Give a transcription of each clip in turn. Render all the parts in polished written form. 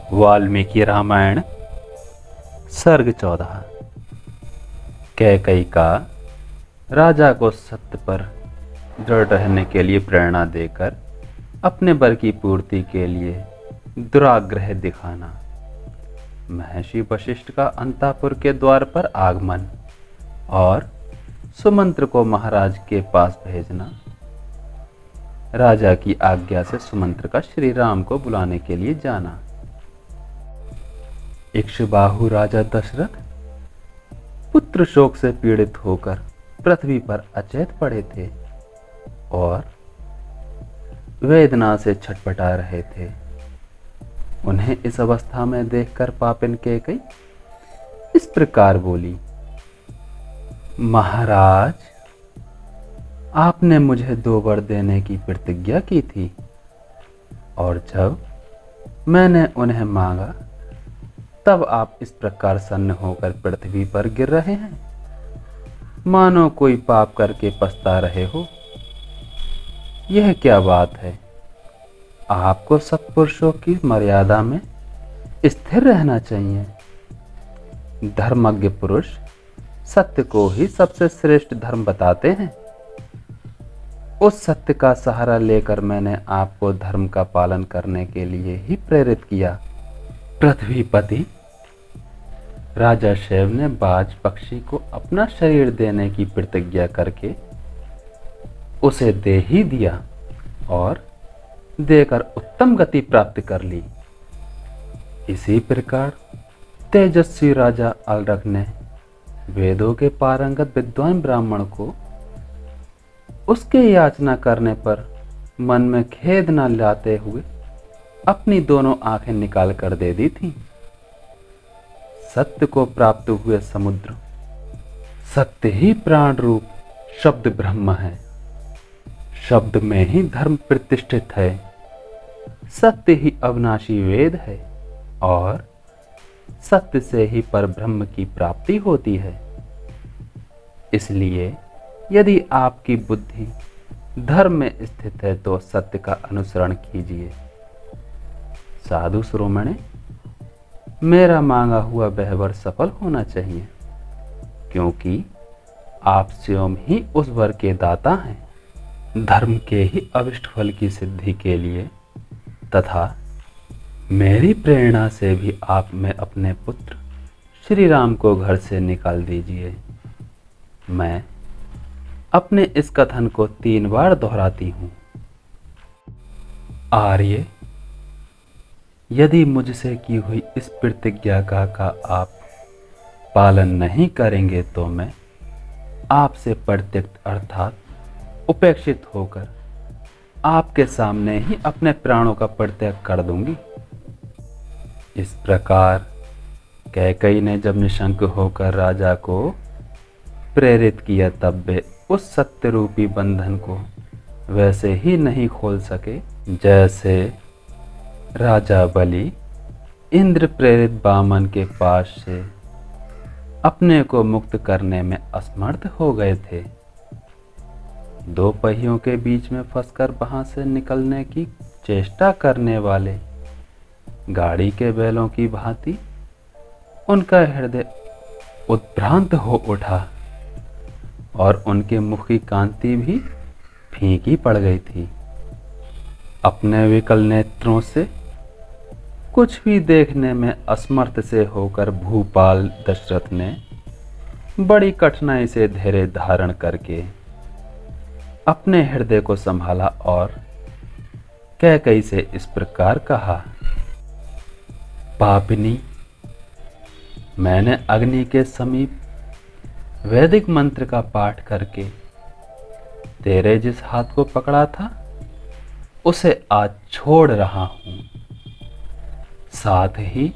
वाल्मीकि रामायण सर्ग 14। कैकई का राजा को सत्य पर दृढ़ रहने के लिए प्रेरणा देकर अपने वर की पूर्ति के लिए दुराग्रह दिखाना। महर्षि वशिष्ठ का अंतापुर के द्वार पर आगमन और सुमंत्र को महाराज के पास भेजना। राजा की आज्ञा से सुमंत्र का श्री राम को बुलाने के लिए जाना। इक्ष्वाकु राजा दशरथ पुत्र शोक से पीड़ित होकर पृथ्वी पर अचेत पड़े थे और वेदना से छटपटा रहे थे। उन्हें इस अवस्था में देखकर पापिन कैकई इस प्रकार बोली, महाराज, आपने मुझे 2 वर देने की प्रतिज्ञा की थी और जब मैंने उन्हें मांगा तब आप इस प्रकार सन्न होकर पृथ्वी पर गिर रहे हैं, मानो कोई पाप करके पछता रहे हो। यह क्या बात है? आपको सत्पुरुषों की मर्यादा में स्थिर रहना चाहिए। धर्मज्ञ पुरुष सत्य को ही सबसे श्रेष्ठ धर्म बताते हैं। उस सत्य का सहारा लेकर मैंने आपको धर्म का पालन करने के लिए ही प्रेरित किया। पृथ्वीपति राजा शैव ने बाज पक्षी को अपना शरीर देने की प्रतिज्ञा करके उसे दे ही दिया और देकर उत्तम गति प्राप्त कर ली। इसी प्रकार तेजस्वी राजा अलरख ने वेदों के पारंगत विद्वान ब्राह्मण को उसके याचना करने पर मन में खेद न लाते हुए अपनी दोनों आंखें निकाल कर दे दी थी। सत्य को प्राप्त हुए समुद्र, सत्य ही प्राण रूप शब्द ब्रह्म है। शब्द में ही धर्म प्रतिष्ठित है। सत्य ही अविनाशी वेद है और सत्य से ही परब्रह्म की प्राप्ति होती है। इसलिए यदि आपकी बुद्धि धर्म में स्थित है तो सत्य का अनुसरण कीजिए। साधु शिरोमणि, मेरा मांगा हुआ वह वर सफल होना चाहिए, क्योंकि आप स्वयं ही उस वर के दाता हैं। धर्म के ही अभिष्ट फल की सिद्धि के लिए तथा मेरी प्रेरणा से भी आप में अपने पुत्र श्री राम को घर से निकाल दीजिए। मैं अपने इस कथन को 3 बार दोहराती हूं। आर्य, यदि मुझसे की हुई इस प्रतिज्ञा का आप पालन नहीं करेंगे तो मैं आपसे परित्यक्त अर्थात उपेक्षित होकर आपके सामने ही अपने प्राणों का परित्याग कर दूंगी। इस प्रकार कैकई ने जब निशंक होकर राजा को प्रेरित किया तब वे उस सत्य रूपी बंधन को वैसे ही नहीं खोल सके जैसे राजा बलि इंद्र प्रेरित बामन के पास से अपने को मुक्त करने में असमर्थ हो गए थे। 2 पहियों के बीच में फंसकर वहां से निकलने की चेष्टा करने वाले गाड़ी के बैलों की भांति उनका हृदय उद्भ्रांत हो उठा और उनके मुख की कांति भी फीकी पड़ गई थी। अपने विकल नेत्रों से कुछ भी देखने में असमर्थ से होकर भूपाल दशरथ ने बड़ी कठिनाई से धैर्य धारण करके अपने हृदय को संभाला और कैकई से इस प्रकार कहा, पापिनी, मैंने अग्नि के समीप वैदिक मंत्र का पाठ करके तेरे जिस हाथ को पकड़ा था उसे आज छोड़ रहा हूं। साथ ही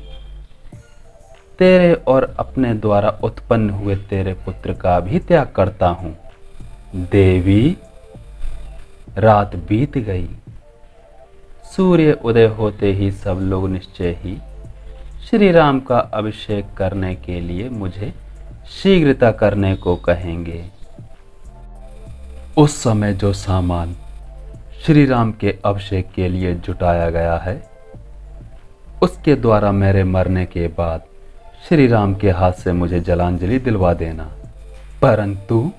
तेरे और अपने द्वारा उत्पन्न हुए तेरे पुत्र का भी त्याग करता हूं। देवी, रात बीत गई। सूर्य उदय होते ही सब लोग निश्चय ही श्री राम का अभिषेक करने के लिए मुझे शीघ्रता करने को कहेंगे। उस समय जो सामान श्री राम के अभिषेक के लिए जुटाया गया है उसके द्वारा मेरे मरने के बाद श्री राम के हाथ से मुझे जलांजलि दिलवा देना, परंतु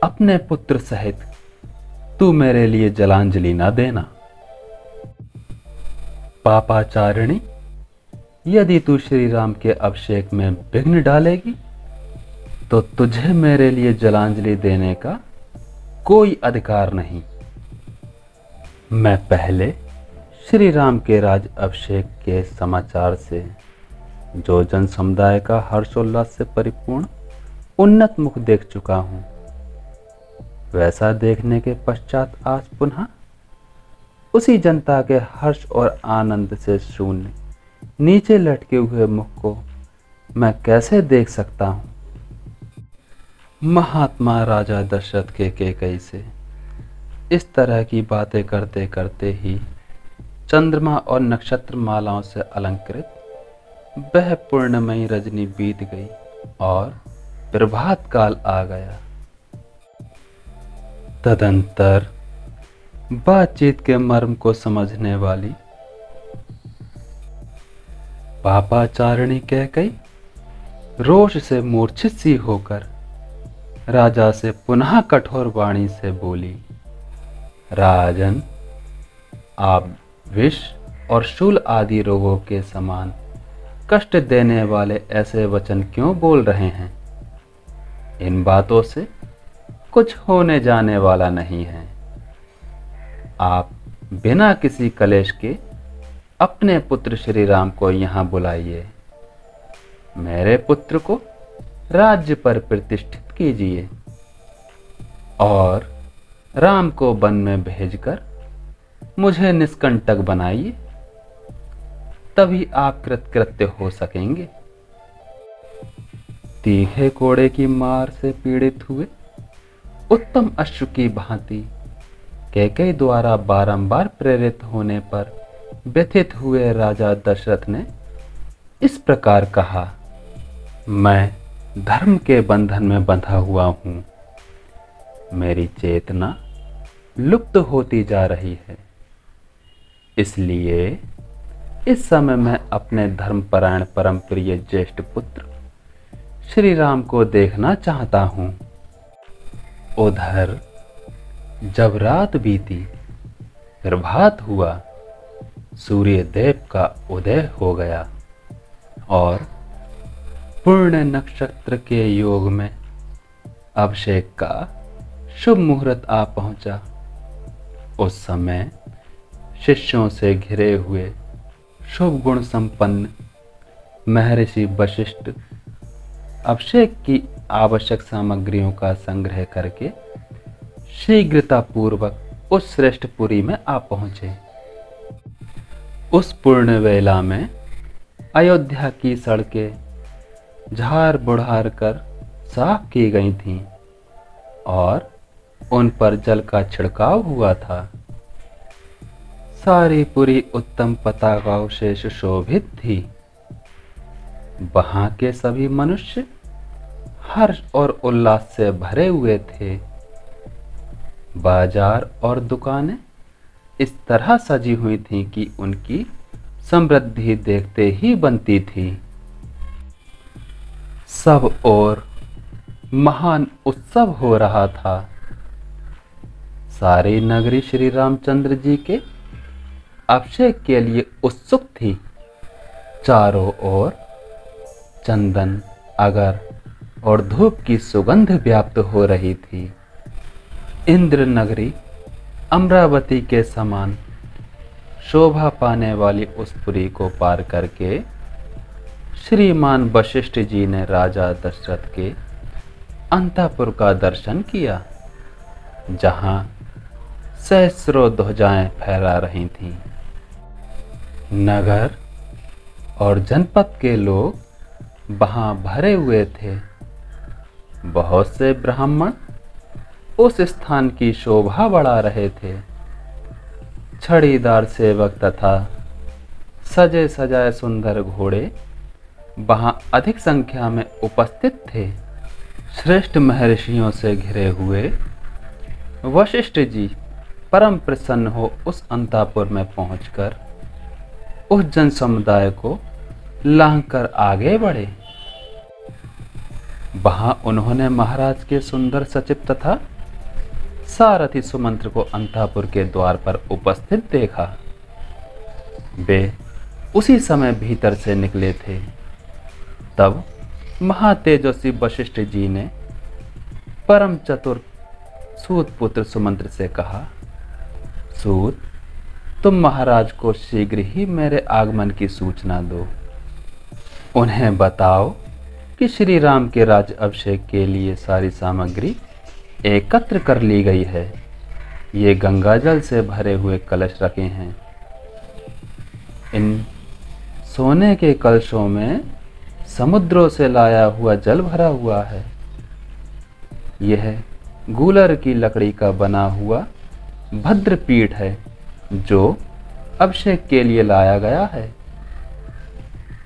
अपने पुत्र सहित तू मेरे लिए जलांजलि ना देना। पापाचारिणी, यदि तू श्री राम के अभिषेक में विघ्न डालेगी तो तुझे मेरे लिए जलांजलि देने का कोई अधिकार नहीं। मैं पहले श्री राम के राज अभिषेक के समाचार से जो जन समुदाय का हर्षोल्लास से परिपूर्ण उन्नत मुख देख चुका हूं, वैसा देखने के पश्चात आज पुनः उसी जनता के हर्ष और आनंद से शून्य नीचे लटके हुए मुख को मैं कैसे देख सकता हूं। महात्मा राजा दशरथ के कैकेयी से इस तरह की बातें करते करते ही चंद्रमा और नक्षत्र मालाओं से अलंकृत वह पूर्णमयी रजनी बीत गई और प्रभात काल आ गया। तदंतर बातचीत के मर्म को समझने वाली पापाचारिणी कैकेयी रोष से मूर्छित सी होकर राजा से पुनः कठोर वाणी से बोली, राजन, आप विष और शूल आदि रोगों के समान कष्ट देने वाले ऐसे वचन क्यों बोल रहे हैं? इन बातों से कुछ होने जाने वाला नहीं है। आप बिना किसी कलेश के अपने पुत्र श्री राम को यहाँ बुलाइए। मेरे पुत्र को राज्य पर प्रतिष्ठित कीजिए और राम को वन में भेजकर मुझे निष्कंटक बनाइए, तभी आप कृतकृत्य हो सकेंगे। तीखे कोड़े की मार से पीड़ित हुए उत्तम अश्व की भांति कैकेयी द्वारा बारंबार प्रेरित होने पर व्यथित हुए राजा दशरथ ने इस प्रकार कहा, मैं धर्म के बंधन में बंधा हुआ हूं। मेरी चेतना लुप्त होती जा रही है, इसलिए इस समय मैं अपने धर्मपरायण परम प्रिय ज्येष्ठ पुत्र श्री राम को देखना चाहता हूं। उधर जब रात बीती, प्रभात हुआ, सूर्य देव का उदय हो गया और पूर्ण नक्षत्र के योग में अभिषेक का शुभ मुहूर्त आ पहुंचा। उस समय शिष्यों से घिरे हुए शुभ गुण संपन्न महर्षि वशिष्ठ अभिषेक की आवश्यक सामग्रियों का संग्रह करके शीघ्रतापूर्वक उस श्रेष्ठपुरी में आ पहुंचे। उस पूर्ण वेला में अयोध्या की सड़कें झाड़ बुढ़ार कर साफ की गई थीं और उन पर जल का छिड़काव हुआ था। सारी पुरी उत्तम पताकाओं से सुशोभित थी। वहां के सभी मनुष्य हर्ष और उल्लास से भरे हुए थे। बाजार और दुकानें इस तरह सजी हुई थीं कि उनकी समृद्धि देखते ही बनती थी। सब ओर महान उत्सव हो रहा था। सारी नगरी श्री रामचंद्र जी के अभिषेक के लिए उत्सुक थी। चारों ओर चंदन, अगर और धूप की सुगंध व्याप्त हो रही थी। इंद्र नगरी अमरावती के समान शोभा पाने वाली उस पुरी को पार करके श्रीमान वशिष्ठ जी ने राजा दशरथ के अंतःपुर का दर्शन किया, जहां सहस्रों ध्वजाएं फहरा रही थीं। नगर और जनपद के लोग वहां भरे हुए थे। बहुत से ब्राह्मण उस स्थान की शोभा बढ़ा रहे थे। छड़ीदार सेवक तथा सजे सजाए सुंदर घोड़े वहां अधिक संख्या में उपस्थित थे। श्रेष्ठ महर्षियों से घिरे हुए वशिष्ठ जी परम प्रसन्न हो उस अंतापुर में पहुंचकर उस जन समुदाय को लांघकर आगे बढ़े। वहां उन्होंने महाराज के सुंदर सचिव तथा सारथी सुमंत्र को अंतापुर के द्वार पर उपस्थित देखा। वे उसी समय भीतर से निकले थे। तब महातेजस्वी वशिष्ठ जी ने परम चतुर सूत पुत्र सुमंत्र से कहा, सूत, तुम महाराज को शीघ्र ही मेरे आगमन की सूचना दो। उन्हें बताओ कि श्री राम के राज्य अभिषेक के लिए सारी सामग्री एकत्र कर ली गई है। ये गंगाजल से भरे हुए कलश रखे हैं। इन सोने के कलशों में समुद्रों से लाया हुआ जल भरा हुआ है। यह गूलर की लकड़ी का बना हुआ भद्र पीठ है जो अभिषेक के लिए लाया गया है।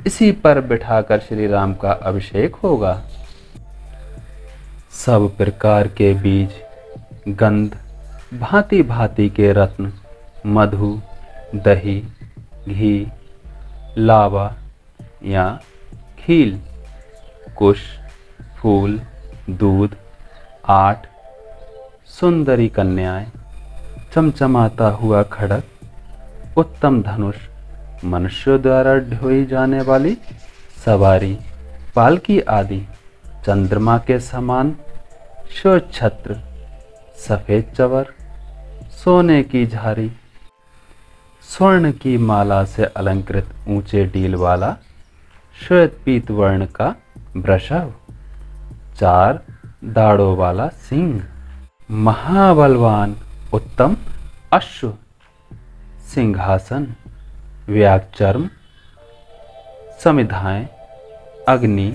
इसी पर बिठाकर श्री राम का अभिषेक होगा। सब प्रकार के बीज, गंध, भांति भांति के रत्न, मधु, दही, घी, लावा या खील, कुश, फूल, दूध, आठ सुंदरी कन्याएं, चमचमाता हुआ खड़ग, उत्तम धनुष, मनुष्यों द्वारा ढोई जाने वाली सवारी, पालकी आदि, चंद्रमा के समान श्वेत छत्र, सफेद चवर, सोने की झारी, स्वर्ण की माला से अलंकृत ऊंचे डील वाला श्वेत पीत वर्ण का वृषभ, 4 दाढ़ों वाला सिंह, महाबलवान उत्तम अश्व, सिंहासन, व्यागचर्म, समिधाएं, अग्नि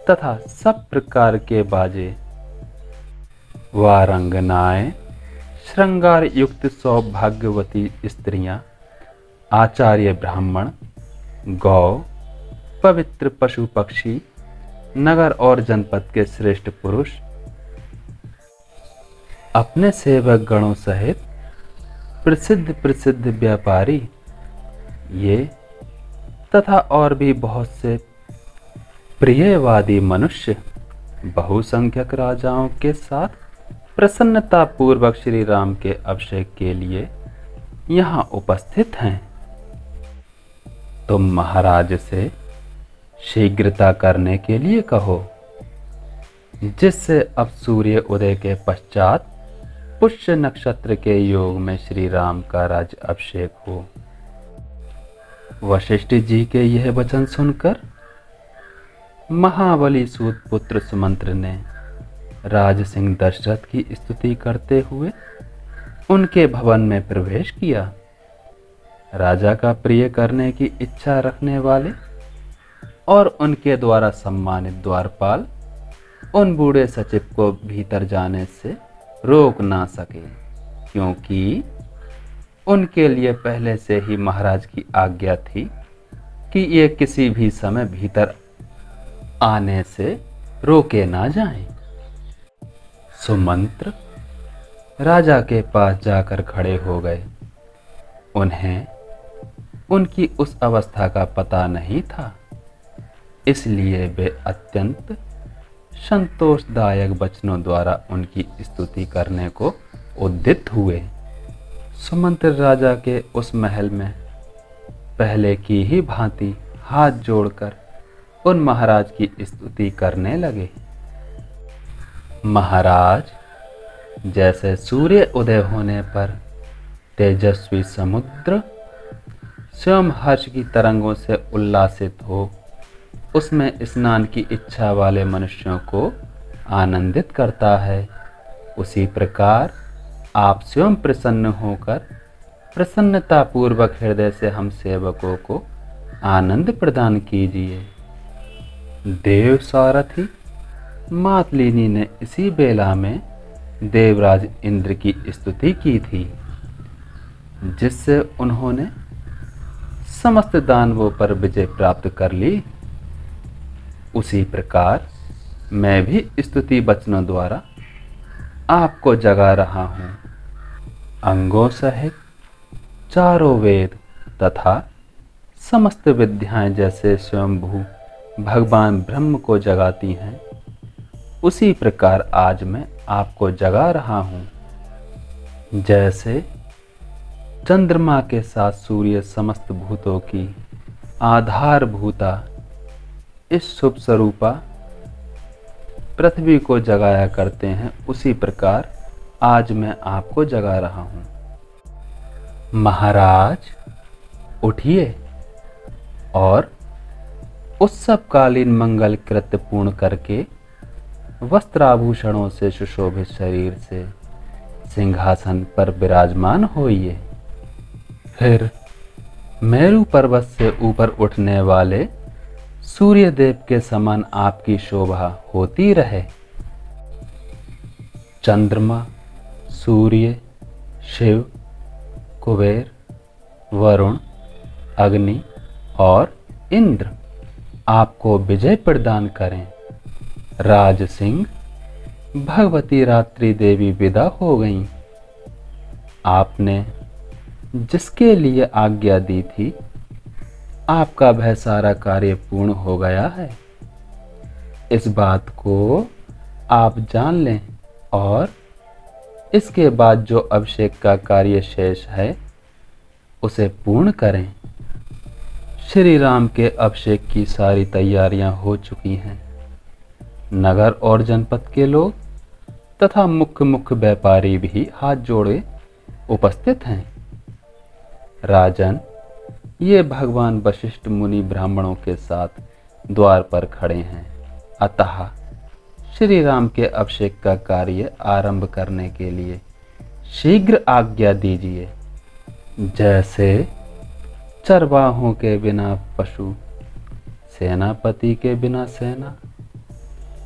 तथा सब प्रकार के बाजे, वारंगनाएं, श्रृंगार युक्त सौभाग्यवती स्त्रियां, आचार्य ब्राह्मण, गौ, पवित्र पशु पक्षी, नगर और जनपद के श्रेष्ठ पुरुष, अपने सेवक गणों सहित प्रसिद्ध व्यापारी, ये तथा और भी बहुत से प्रियवादी मनुष्य बहुसंख्यक राजाओं के साथ प्रसन्नता पूर्वक श्री राम के अभिषेक के लिए यहाँ उपस्थित हैं। तुम महाराज से शीघ्रता करने के लिए कहो, जिससे अब सूर्य उदय के पश्चात पुष्य नक्षत्र के योग में श्री राम का राज्य अभिषेक हो। वशिष्ठ जी के यह वचन सुनकर महाबली सूत पुत्र सुमंत्र ने राज सिंह दशरथ की स्तुति करते हुए उनके भवन में प्रवेश किया। राजा का प्रिय करने की इच्छा रखने वाले और उनके द्वारा सम्मानित द्वारपाल उन बूढ़े सचिव को भीतर जाने से रोक ना सके, क्योंकि उनके लिए पहले से ही महाराज की आज्ञा थी कि ये किसी भी समय भीतर आने से रोके ना जाएं। सुमंत्र राजा के पास जाकर खड़े हो गए। उन्हें उनकी उस अवस्था का पता नहीं था, इसलिए वे अत्यंत संतोषदायक वचनों द्वारा उनकी स्तुति करने को उद्यत हुए। सुमंत्र राजा के उस महल में पहले की ही भांति हाथ जोड़कर उन महाराज की स्तुति करने लगे। महाराज, जैसे सूर्य उदय होने पर तेजस्वी समुद्र स्वयं हर्ष की तरंगों से उल्लासित हो उसमें स्नान की इच्छा वाले मनुष्यों को आनंदित करता है, उसी प्रकार आप स्वयं प्रसन्न होकर प्रसन्नता पूर्वक हृदय से हम सेवकों को आनंद प्रदान कीजिए। देव सारथी मातलिनी ने इसी बेला में देवराज इंद्र की स्तुति की थी, जिससे उन्होंने समस्त दानवों पर विजय प्राप्त कर ली। उसी प्रकार मैं भी स्तुति वचनों द्वारा आपको जगा रहा हूँ। अंगों सहित चारों वेद तथा समस्त विद्याएं जैसे स्वयंभू भगवान ब्रह्म को जगाती हैं, उसी प्रकार आज मैं आपको जगा रहा हूं। जैसे चंद्रमा के साथ सूर्य समस्त भूतों की आधारभूता इस शुभ स्वरूपा पृथ्वी को जगाया करते हैं, उसी प्रकार आज मैं आपको जगा रहा हूं। महाराज उठिए और उत्सवकालीन मंगल कृत्य पूर्ण करके वस्त्राभूषणों से सुशोभित शरीर से सिंहासन पर विराजमान होइए। फिर मेरू पर्वत से ऊपर उठने वाले सूर्य देव के समान आपकी शोभा होती रहे। चंद्रमा, सूर्य, शिव, कुबेर, वरुण, अग्नि और इंद्र आपको विजय प्रदान करें। राज सिंह, भगवती रात्रि देवी विदा हो गईं। आपने जिसके लिए आज्ञा दी थी, आपका वह सारा कार्य पूर्ण हो गया है। इस बात को आप जान लें और इसके बाद जो अभिषेक का कार्य शेष है उसे पूर्ण करें। श्री राम के अभिषेक की सारी तैयारियां हो चुकी हैं। नगर और जनपद के लोग तथा मुख्य व्यापारी भी हाथ जोड़े उपस्थित हैं। राजन, ये भगवान वशिष्ठ मुनि ब्राह्मणों के साथ द्वार पर खड़े हैं, अतः श्री राम के अभिषेक का कार्य आरंभ करने के लिए शीघ्र आज्ञा दीजिए। जैसे चरवाहों के बिना पशु, सेनापति के बिना सेना,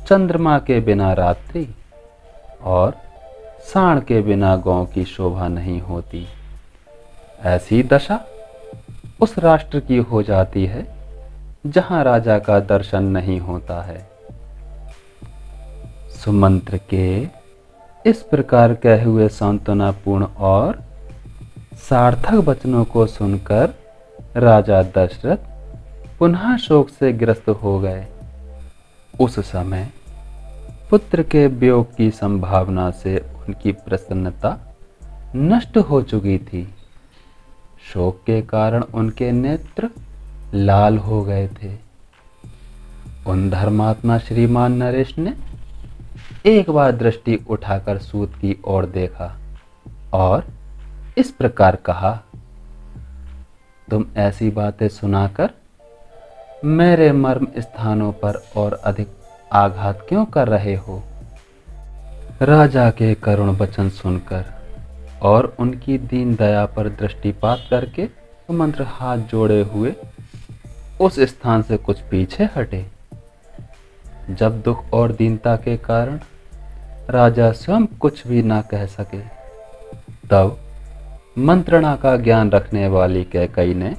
चंद्रमा के बिना रात्रि और सांड के बिना गौ की शोभा नहीं होती, ऐसी दशा उस राष्ट्र की हो जाती है जहां राजा का दर्शन नहीं होता है। सुमंत्र के इस प्रकार कहे हुए सांत्वनापूर्ण और सार्थक वचनों को सुनकर राजा दशरथ पुनः शोक से ग्रस्त हो गए। उस समय पुत्र के वियोग की संभावना से उनकी प्रसन्नता नष्ट हो चुकी थी। शोक के कारण उनके नेत्र लाल हो गए थे। उन धर्मात्मा श्रीमान नरेश ने एक बार दृष्टि उठाकर सूत की ओर देखा और इस प्रकार कहा, तुम ऐसी बातें सुनाकर मेरे मर्म स्थानों पर और अधिक आघात क्यों कर रहे हो? राजा के करुण वचन सुनकर और उनकी दीन दया पर दृष्टिपात करके सुमंत्र हाथ जोड़े हुए उस स्थान से कुछ पीछे हटे। जब दुख और दीनता के कारण राजा स्वयं कुछ भी ना कह सके, तब मंत्रणा का ज्ञान रखने वाली कैकई ने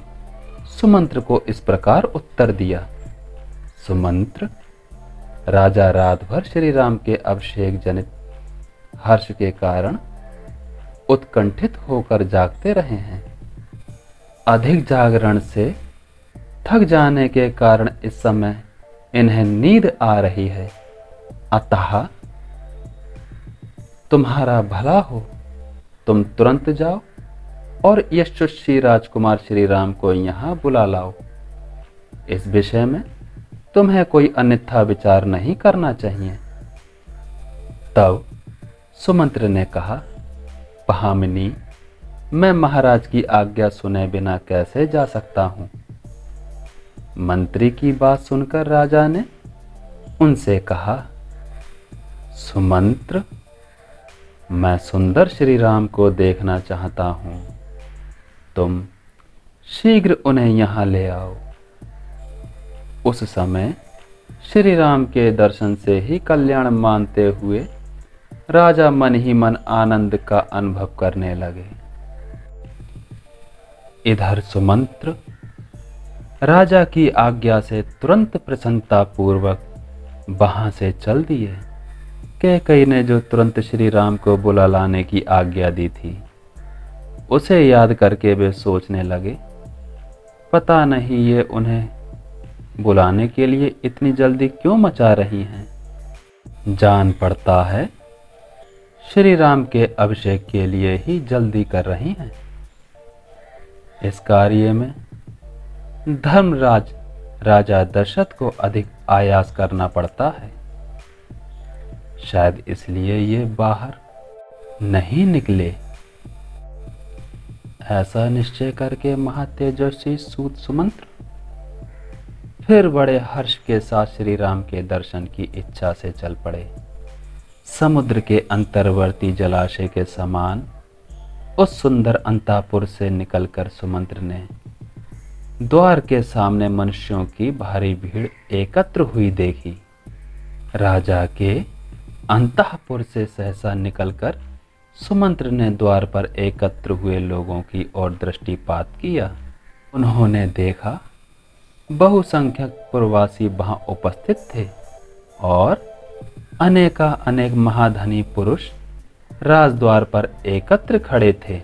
सुमंत्र को इस प्रकार उत्तर दिया। सुमंत्र, राजा रात भर श्री राम के अभिषेक जनित हर्ष के कारण उत्कंठित होकर जागते रहे हैं। अधिक जागरण से थक जाने के कारण इस समय इन्हें नींद आ रही है, अतः तुम्हारा भला हो, तुम तुरंत जाओ और यशस्वी राजकुमार श्री राम को यहां बुला लाओ। इस विषय में तुम्हें कोई अन्यथा विचार नहीं करना चाहिए। तब सुमंत्र ने कहा, भामिनी, मैं महाराज की आज्ञा सुने बिना कैसे जा सकता हूं? मंत्री की बात सुनकर राजा ने उनसे कहा, सुमंत्र, मैं सुंदर श्री राम को देखना चाहता हूं। तुम शीघ्र उन्हें यहां ले आओ। उस समय श्री राम के दर्शन से ही कल्याण मानते हुए राजा मन ही मन आनंद का अनुभव करने लगे। इधर सुमंत्र राजा की आज्ञा से तुरंत प्रसन्नता पूर्वक वहां से चल दिए। कैकई ने जो तुरंत श्री राम को बुला लाने की आज्ञा दी थी, उसे याद करके वे सोचने लगे, पता नहीं ये उन्हें बुलाने के लिए इतनी जल्दी क्यों मचा रही हैं। जान पड़ता है श्री राम के अभिषेक के लिए ही जल्दी कर रही हैं। इस कार्य में धर्मराज राजा दशरथ को अधिक आयास करना पड़ता है। शायद इसलिए ये बाहर नहीं निकले। ऐसा निश्चय करके महातेजस्वी सूत सुमंत्र फिर बड़े हर्ष के साथ श्री राम के दर्शन की इच्छा से चल पड़े। समुद्र के अंतर्वर्ती जलाशय के समान उस सुंदर अंतापुर से निकलकर सुमंत्र ने द्वार के सामने मनुष्यों की भारी भीड़ एकत्र हुई देखी। राजा के अंतःपुर से सहसा निकलकर सुमंत्र ने द्वार पर एकत्र हुए लोगों की ओर दृष्टिपात किया। उन्होंने देखा बहुसंख्यक पुरवासी वहां उपस्थित थे और अनेक महाधनी पुरुष राजद्वार पर एकत्र खड़े थे।